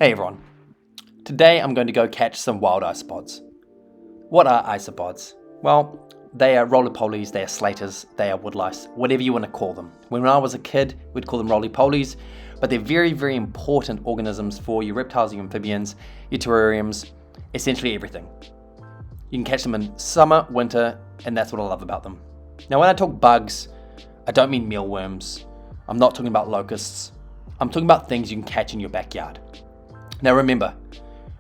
Hey everyone, today I'm going to go catch some wild isopods. What are isopods? Well, they are roly-polies, they are slaters, they are woodlice, whatever you want to call them. When I was a kid, we'd call them roly-polies, but they're very, very important organisms for your reptiles, your amphibians, your terrariums, essentially everything. You can catch them in summer, winter, and that's what I love about them. Now when I talk bugs, I don't mean mealworms, I'm not talking about locusts, I'm talking about things you can catch in your backyard. Now remember,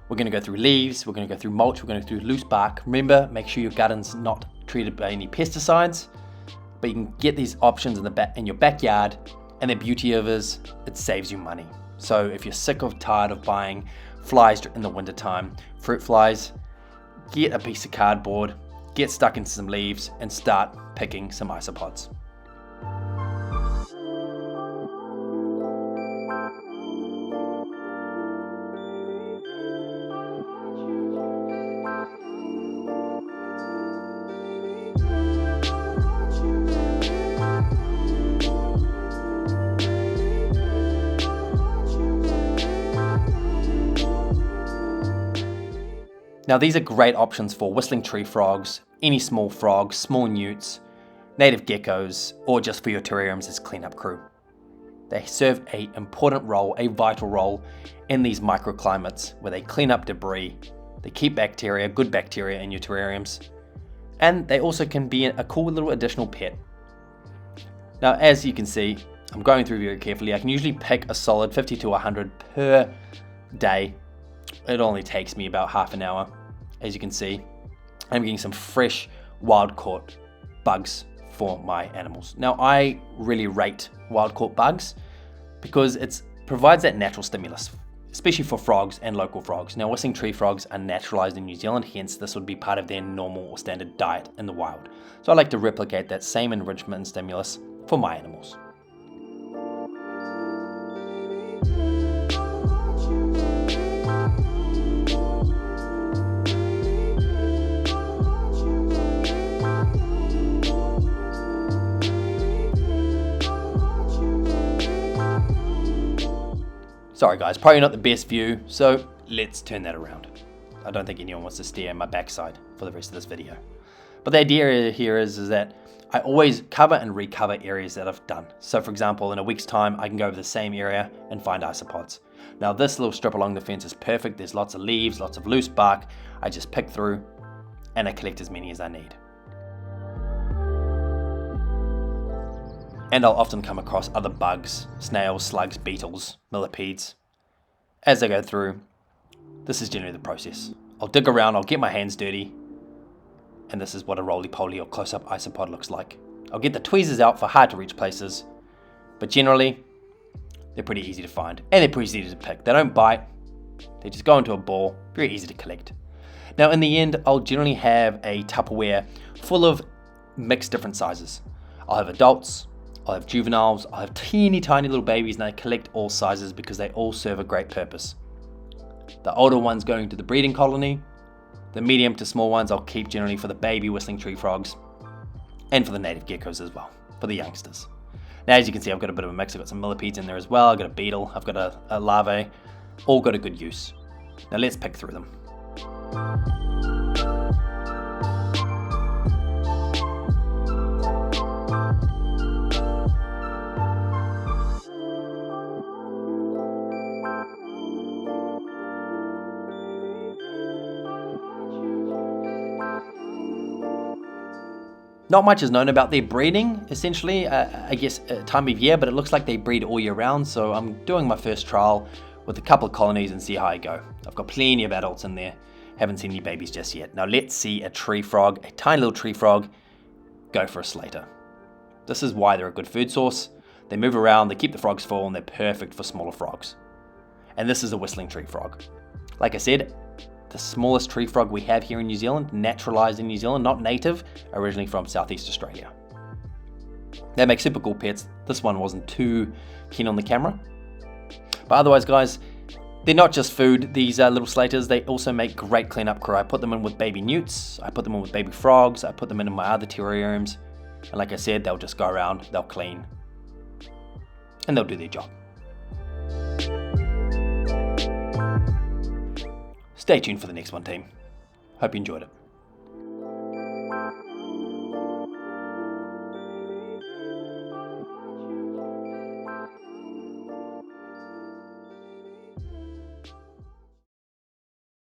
we're going to go through leaves, we're going to go through mulch, we're going to go through loose bark. Remember, make sure your garden's not treated by any pesticides, but you can get these options in your backyard, and the beauty of it is it saves you money. So if you're sick or tired of buying flies in the wintertime, fruit flies, get a piece of cardboard, get stuck into some leaves, and start picking some isopods. Now these are great options for whistling tree frogs, any small frogs, small newts, native geckos, or just for your terrariums as cleanup crew. They serve an important role, a vital role in these microclimates where they clean up debris, they keep bacteria, good bacteria in your terrariums, and they also can be a cool little additional pet. Now as you can see, I'm going through very carefully. I can usually pick a solid 50 to 100 per day. It only takes me about half an hour. As you can see, I'm getting some fresh wild caught bugs for my animals. Now I really rate wild caught bugs because it provides that natural stimulus, especially for frogs and local frogs. Now whistling tree frogs are naturalized in New Zealand, hence this would be part of their normal or standard diet in the wild. So I like to replicate that same enrichment and stimulus for my animals. Sorry guys, probably not the best view, so let's turn that around. I don't think anyone wants to stare at my backside for the rest of this video. But the idea here is that I always cover and recover areas that I've done. So for example, in a week's time, I can go over the same area and find isopods. Now this little strip along the fence is perfect. There's lots of leaves, lots of loose bark. I just pick through and I collect as many as I need. And I'll often come across other bugs, snails, slugs, beetles, millipedes. As I go through, this is generally the process. I'll dig around, I'll get my hands dirty, and this is what a roly-poly or close-up isopod looks like. I'll get the tweezers out for hard to reach places, but generally, they're pretty easy to find, and they're pretty easy to pick. They don't bite, they just go into a ball, very easy to collect. Now in the end, I'll generally have a Tupperware full of mixed different sizes. I'll have adults, I'll have juveniles, I'll have teeny tiny little babies, and I collect all sizes because they all serve a great purpose. The older ones going to the breeding colony, the medium to small ones I'll keep generally for the baby whistling tree frogs, and for the native geckos as well, for the youngsters. Now as you can see, I've got a bit of a mix. I've got some millipedes in there as well, I've got a beetle, I've got a larvae, all got a good use. Now let's pick through them. Not much is known about their breeding, essentially, I guess time of year, but it looks like they breed all year round, so I'm doing my first trial with a couple of colonies and see how I go. I've got plenty of adults in there, haven't seen any babies just yet. Now let's see a tree frog, a tiny little tree frog, go for a slater. This is why they're a good food source. They move around, they keep the frogs full, and they're perfect for smaller frogs. And this is a whistling tree frog. Like I said, the smallest tree frog we have here in New Zealand, naturalized in New Zealand, not native, originally from Southeast Australia. They make super cool pets. This one wasn't too keen on the camera. But otherwise guys, they're not just food, these little slaters, they also make great cleanup crew. I put them in with baby newts, I put them in with baby frogs, I put them in my other terrariums. And like I said, they'll just go around, they'll clean, and they'll do their job. Stay tuned for the next one, team. Hope you enjoyed it.